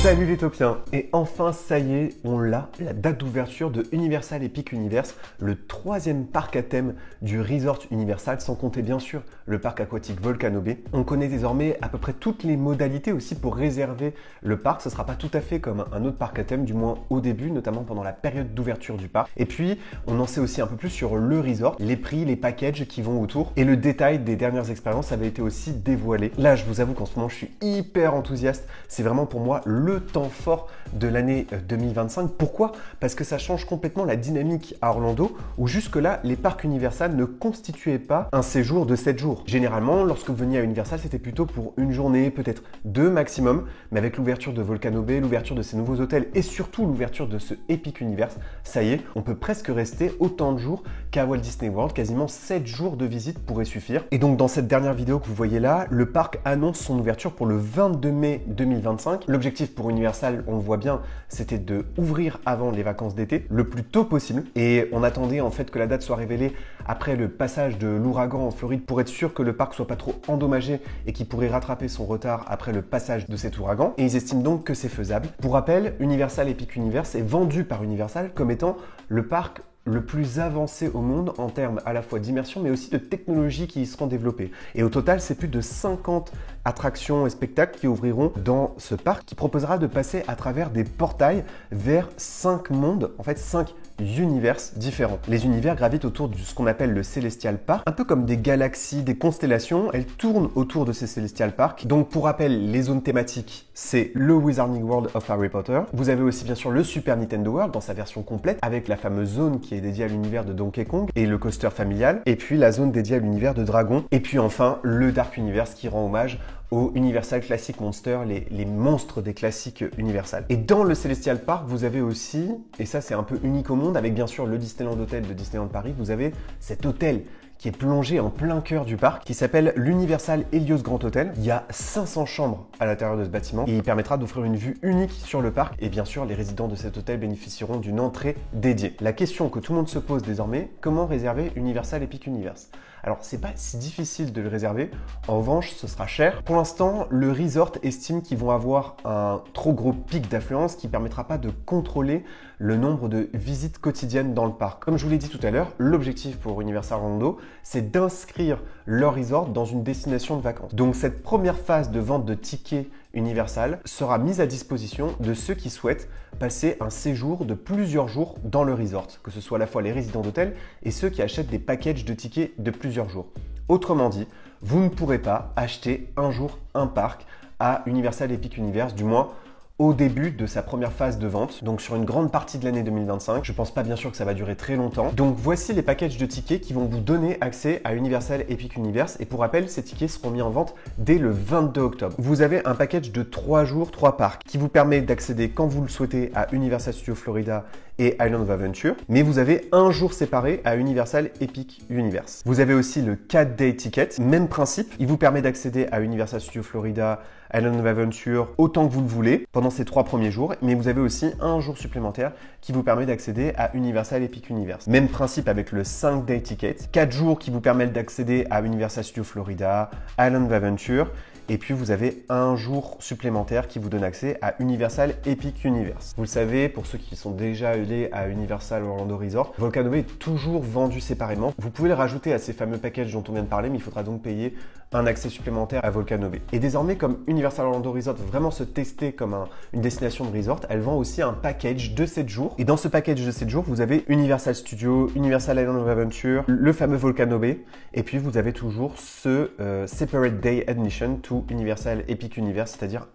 Salut les topiens! Et enfin, ça y est, on l'a, la date d'ouverture de Universal Epic Universe, le troisième parc à thème du Resort Universal, sans compter bien sûr le parc aquatique Volcano Bay. On connaît désormais à peu près toutes les modalités aussi pour réserver le parc. Ce ne sera pas tout à fait comme un autre parc à thème, du moins au début, notamment pendant la période d'ouverture du parc. Et puis, on en sait aussi un peu plus sur le resort, les prix, les packages qui vont autour, et le détail des dernières expériences avait été aussi dévoilé. Là, je vous avoue qu'en ce moment, je suis hyper enthousiaste. C'est vraiment pour moi le temps fort de l'année 2025. Pourquoi? Parce que ça change complètement la dynamique à Orlando, où jusque-là, les parcs Universal ne constituaient pas un séjour de 7 jours. Généralement, lorsque vous veniez à Universal, c'était plutôt pour une journée, peut-être 2 maximum, mais avec l'ouverture de Volcano Bay, l'ouverture de ces nouveaux hôtels et surtout l'ouverture de ce Epic Universe, ça y est, on peut presque rester autant de jours qu'à Walt Disney World. Quasiment 7 jours de visite pourraient suffire. Et donc, dans cette dernière vidéo que vous voyez là, le parc annonce son ouverture pour le 22 mai 2025. L'objectif pour Universal, on le voit bien, c'était de ouvrir avant les vacances d'été, le plus tôt possible. Et on attendait en fait que la date soit révélée après le passage de l'ouragan en Floride pour être sûr que le parc soit pas trop endommagé et qu'il pourrait rattraper son retard après le passage de cet ouragan. Et ils estiment donc que c'est faisable. Pour rappel, Universal Epic Universe est vendu par Universal comme étant le parc le plus avancé au monde en termes à la fois d'immersion mais aussi de technologies qui y seront développées. Et au total, c'est plus de 50 attractions et spectacles qui ouvriront dans ce parc qui proposera de passer à travers des portails vers 5 mondes, en fait 5 univers différents. Les univers gravitent autour de ce qu'on appelle le Celestial Park, un peu comme des galaxies, des constellations, elles tournent autour de ces Celestial Park. Donc pour rappel, les zones thématiques, c'est le Wizarding World of Harry Potter. Vous avez aussi bien sûr le Super Nintendo World dans sa version complète, avec la fameuse zone qui est dédiée à l'univers de Donkey Kong et le coaster familial, et puis la zone dédiée à l'univers de Dragon, et puis enfin le Dark Universe qui rend hommage au Universal Classic Monster, les monstres des classiques Universal. Et dans le Celestial Park, vous avez aussi, et ça c'est un peu unique au monde, avec bien sûr le Disneyland Hotel de Disneyland Paris, vous avez cet hôtel qui est plongé en plein cœur du parc, qui s'appelle l'Universal Helios Grand Hotel. Il y a 500 chambres à l'intérieur de ce bâtiment et il permettra d'offrir une vue unique sur le parc. Et bien sûr, les résidents de cet hôtel bénéficieront d'une entrée dédiée. La question que tout le monde se pose désormais, comment réserver Universal Epic Universe? Alors, c'est pas si difficile de le réserver. En revanche, ce sera cher. Pour l'instant, le resort estime qu'ils vont avoir un trop gros pic d'affluence qui ne permettra pas de contrôler le nombre de visites quotidiennes dans le parc. Comme je vous l'ai dit tout à l'heure, l'objectif pour Universal Orlando, c'est d'inscrire leur resort dans une destination de vacances. Donc, cette première phase de vente de tickets Universal sera mise à disposition de ceux qui souhaitent passer un séjour de plusieurs jours dans le resort, que ce soit à la fois les résidents d'hôtel et ceux qui achètent des packages de tickets de plusieurs jours. Autrement dit, vous ne pourrez pas acheter un jour un parc à Universal Epic Universe, du moins au début de sa première phase de vente, donc sur une grande partie de l'année 2025. Je pense pas bien sûr que ça va durer très longtemps. Donc voici les packages de tickets qui vont vous donner accès à Universal Epic Universe. Et pour rappel, ces tickets seront mis en vente dès le 22 octobre. Vous avez un package de 3 jours, 3 parcs, qui vous permet d'accéder quand vous le souhaitez à Universal Studios Florida et Island of Adventure, mais vous avez un jour séparé à Universal Epic Universe. Vous avez aussi le 4-day ticket, même principe, il vous permet d'accéder à Universal Studios Florida, Island of Adventure autant que vous le voulez pendant ces 3 premiers jours, mais vous avez aussi un jour supplémentaire qui vous permet d'accéder à Universal Epic Universe. Même principe avec le 5-day ticket, 4 jours qui vous permettent d'accéder à Universal Studios Florida, Island of Adventure, et puis vous avez un jour supplémentaire qui vous donne accès à Universal Epic Universe. Vous le savez, pour ceux qui sont déjà allés à Universal Orlando Resort, Volcano Bay est toujours vendu séparément. Vous pouvez le rajouter à ces fameux packages dont on vient de parler, mais il faudra donc payer un accès supplémentaire à Volcano Bay. Et désormais, comme Universal Orlando Resort veut vraiment se tester comme une destination de resort, elle vend aussi un package de 7 jours. Et dans ce package de 7 jours, vous avez Universal Studios, Universal Island of Adventure, le fameux Volcano Bay, et puis vous avez toujours ce Separate Day Admission to Universal Epic Universe, c'est-à-dire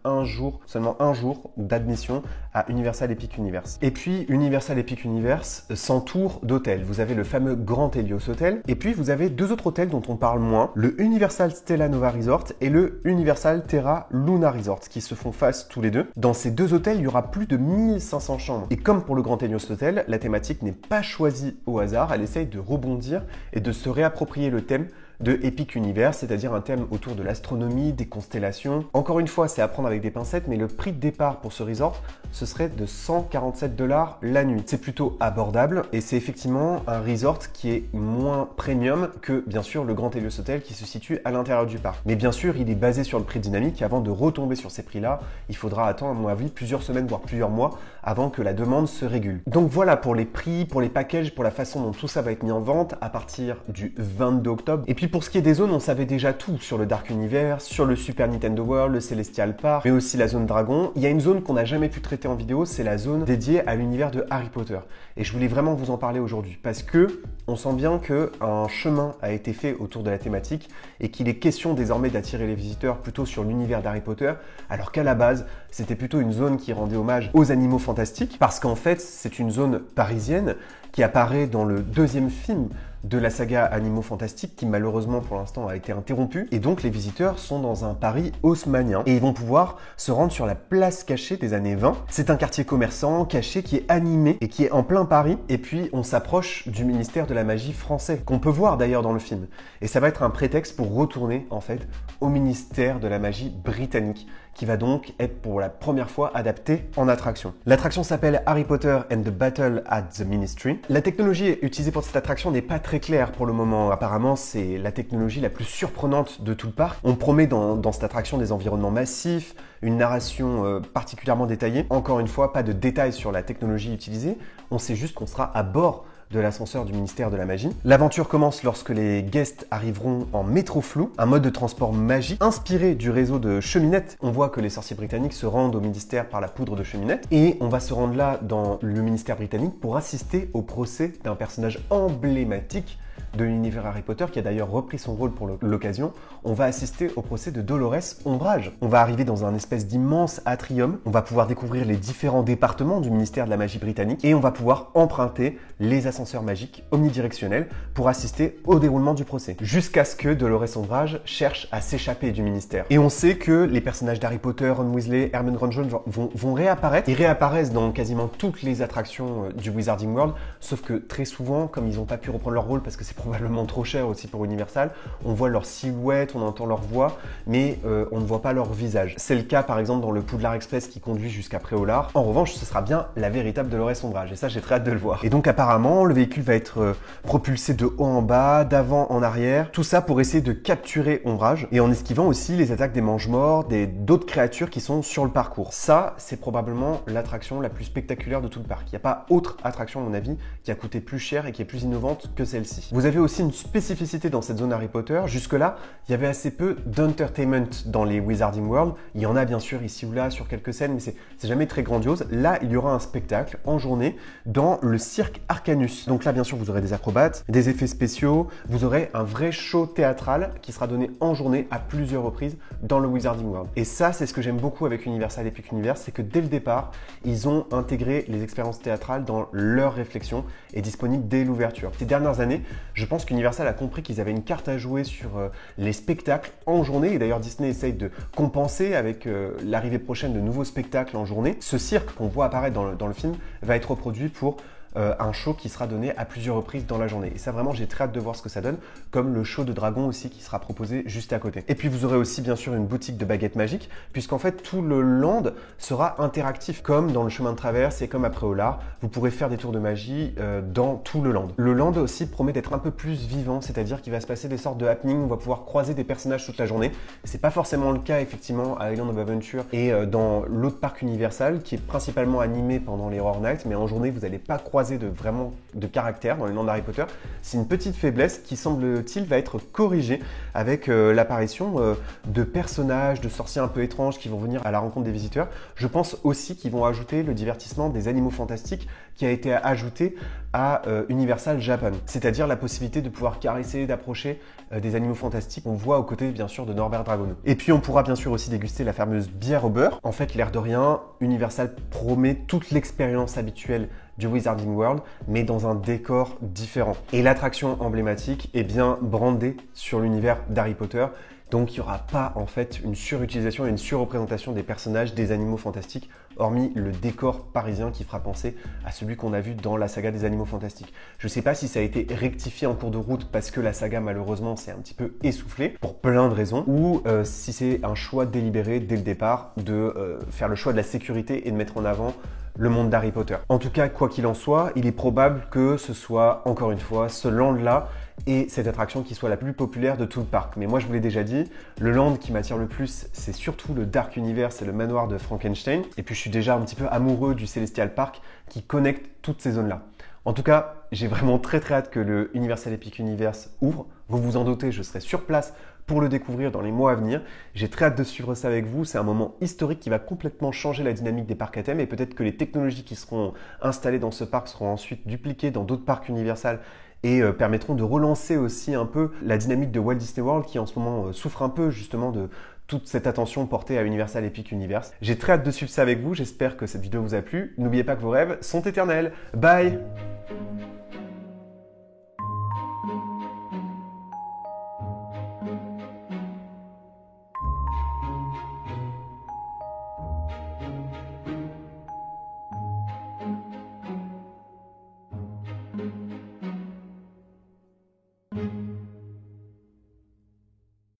seulement un jour d'admission à Universal Epic Universe. Et puis Universal Epic Universe s'entoure d'hôtels. Vous avez le fameux Grand Helios Hotel, et puis vous avez 2 autres hôtels dont on parle moins, le Universal Stella Nova Resort et le Universal Terra Luna Resort, qui se font face tous les deux. Dans ces 2 hôtels, il y aura plus de 1500 chambres. Et comme pour le Grand Helios Hotel, la thématique n'est pas choisie au hasard, elle essaye de rebondir et de se réapproprier le thème de Epic Universe, c'est-à-dire un thème autour de l'astronomie, des constellations. Encore une fois, c'est à prendre avec des pincettes, mais le prix de départ pour ce resort, ce serait de 147 $ la nuit. C'est plutôt abordable et c'est effectivement un resort qui est moins premium que bien sûr le Grand Helios Hotel qui se situe à l'intérieur du parc. Mais bien sûr, il est basé sur le prix dynamique et avant de retomber sur ces prix-là, il faudra attendre à mon avis plusieurs semaines voire plusieurs mois avant que la demande se régule. Donc voilà pour les prix, pour les packages, pour la façon dont tout ça va être mis en vente à partir du 22 octobre. Et puis pour ce qui est des zones, on savait déjà tout sur le Dark Universe, sur le Super Nintendo World, le Celestial Park, mais aussi la zone Dragon. Il y a une zone qu'on n'a jamais pu traiter en vidéo, c'est la zone dédiée à l'univers de Harry Potter. Et je voulais vraiment vous en parler aujourd'hui parce que on sent bien qu'un chemin a été fait autour de la thématique et qu'il est question désormais d'attirer les visiteurs plutôt sur l'univers d'Harry Potter, alors qu'à la base, c'était plutôt une zone qui rendait hommage aux animaux fantastiques, parce qu'en fait, c'est une zone parisienne qui apparaît dans le deuxième film de la saga Animaux Fantastiques qui malheureusement pour l'instant a été interrompu et donc les visiteurs sont dans un Paris haussmannien et ils vont pouvoir se rendre sur la place cachée des années 20. C'est un quartier commerçant caché qui est animé et qui est en plein Paris et puis on s'approche du ministère de la magie français qu'on peut voir d'ailleurs dans le film et ça va être un prétexte pour retourner en fait au ministère de la magie britannique qui va donc être pour la première fois adapté en attraction. L'attraction s'appelle Harry Potter and the Battle at the Ministry. La technologie utilisée pour cette attraction n'est pas très claire pour le moment. Apparemment, c'est la technologie la plus surprenante de tout le parc. On promet dans cette attraction des environnements massifs, une narration particulièrement détaillée. Encore une fois, pas de détails sur la technologie utilisée. On sait juste qu'on sera à bord de l'ascenseur du ministère de la magie. L'aventure commence lorsque les guests arriveront en métro flou, un mode de transport magique inspiré du réseau de cheminettes. On voit que les sorciers britanniques se rendent au ministère par la poudre de cheminette et on va se rendre là dans le ministère britannique pour assister au procès d'un personnage emblématique de l'univers Harry Potter qui a d'ailleurs repris son rôle pour l'occasion. On va assister au procès de Dolores Ombrage. On va arriver dans un espèce d'immense atrium. On va pouvoir découvrir les différents départements du ministère de la magie britannique et on va pouvoir emprunter les ascenseurs magiques omnidirectionnels pour assister au déroulement du procès. Jusqu'à ce que Dolores Ombrage cherche à s'échapper du ministère. Et on sait que les personnages d'Harry Potter, Ron Weasley, Hermione Granger vont réapparaître. Ils réapparaissent dans quasiment toutes les attractions du Wizarding World, sauf que très souvent, comme ils n'ont pas pu reprendre leur rôle parce que c'est probablement trop cher aussi pour Universal, on voit leur silhouette, on entend leur voix, mais on ne voit pas leur visage. C'est le cas par exemple dans le Poudlard Express qui conduit jusqu'à Préolard. En revanche, ce sera bien la véritable Dolores Ombrage, et ça j'ai très hâte de le voir. Et donc apparemment, le véhicule va être propulsé de haut en bas, d'avant en arrière, tout ça pour essayer de capturer Ombrage, et en esquivant aussi les attaques des mange-morts, d'autres créatures qui sont sur le parcours. Ça, c'est probablement l'attraction la plus spectaculaire de tout le parc. Il n'y a pas autre attraction à mon avis qui a coûté plus cher et qui est plus innovante que celle-ci. Vous avez aussi une spécificité dans cette zone Harry Potter. Jusque-là, il y avait assez peu d'entertainment dans les Wizarding World. Il y en a bien sûr ici ou là sur quelques scènes, mais c'est jamais très grandiose. Là, il y aura un spectacle en journée dans le cirque Arcanus. Donc là, bien sûr, vous aurez des acrobates, des effets spéciaux, vous aurez un vrai show théâtral qui sera donné en journée à plusieurs reprises dans le Wizarding World. Et ça, c'est ce que j'aime beaucoup avec Universal Epic Universe, c'est que dès le départ, ils ont intégré les expériences théâtrales dans leur réflexion et disponibles dès l'ouverture. Ces dernières années, je pense qu'Universal a compris qu'ils avaient une carte à jouer sur les spectacles en journée. Et d'ailleurs, Disney essaye de compenser avec l'arrivée prochaine de nouveaux spectacles en journée. Ce cirque qu'on voit apparaître dans le film va être reproduit pour un show qui sera donné à plusieurs reprises dans la journée. Et ça vraiment, j'ai très hâte de voir ce que ça donne, comme le show de dragon aussi qui sera proposé juste à côté. Et puis vous aurez aussi bien sûr une boutique de baguettes magiques, puisqu'en fait tout le land sera interactif, comme dans le chemin de traverse et comme à Préolard. Vous pourrez faire des tours de magie dans tout le land. Le land aussi promet d'être un peu plus vivant, c'est-à-dire qu'il va se passer des sortes de happenings, on va pouvoir croiser des personnages toute la journée. C'est pas forcément le cas effectivement à Island of Adventure et dans l'autre parc Universal qui est principalement animé pendant les Horror Nights, mais en journée vous n'allez pas croiser de caractère dans les lands d'Harry Potter. C'est une petite faiblesse qui semble-t-il va être corrigée avec l'apparition de personnages, de sorciers un peu étranges qui vont venir à la rencontre des visiteurs. Je pense aussi qu'ils vont ajouter le divertissement des animaux fantastiques qui a été ajouté à Universal Japan, c'est-à-dire la possibilité de pouvoir caresser, d'approcher des animaux fantastiques. On voit aux côtés bien sûr de Norbert Dragono. Et puis on pourra bien sûr aussi déguster la fameuse bière au beurre. En fait, l'air de rien, Universal promet toute l'expérience habituelle du Wizarding World, mais dans un décor différent. Et l'attraction emblématique est bien brandée sur l'univers d'Harry Potter, Donc il n'y aura pas en fait une surutilisation et une surreprésentation des personnages des animaux fantastiques, hormis le décor parisien qui fera penser à celui qu'on a vu dans la saga des animaux fantastiques. Je ne sais pas si ça a été rectifié en cours de route parce que la saga malheureusement s'est un petit peu essoufflée pour plein de raisons, ou si c'est un choix délibéré dès le départ de faire le choix de la sécurité et de mettre en avant le monde d'Harry Potter. En tout cas, quoi qu'il en soit, il est probable que ce soit, encore une fois, ce land-là et cette attraction qui soit la plus populaire de tout le parc. Mais moi, je vous l'ai déjà dit, le land qui m'attire le plus, c'est surtout le Dark Universe et le manoir de Frankenstein. Et puis, je suis déjà un petit peu amoureux du Celestial Park qui connecte toutes ces zones-là. En tout cas, j'ai vraiment très hâte que le Universal Epic Universe ouvre. Vous vous en doutez, je serai sur place pour le découvrir dans les mois à venir. J'ai très hâte de suivre ça avec vous. C'est un moment historique qui va complètement changer la dynamique des parcs à thème et peut-être que les technologies qui seront installées dans ce parc seront ensuite dupliquées dans d'autres parcs Universal et permettront de relancer aussi un peu la dynamique de Walt Disney World qui en ce moment souffre un peu justement de toute cette attention portée à Universal Epic Universe. J'ai très hâte de suivre ça avec vous. J'espère que cette vidéo vous a plu. N'oubliez pas que vos rêves sont éternels. Bye!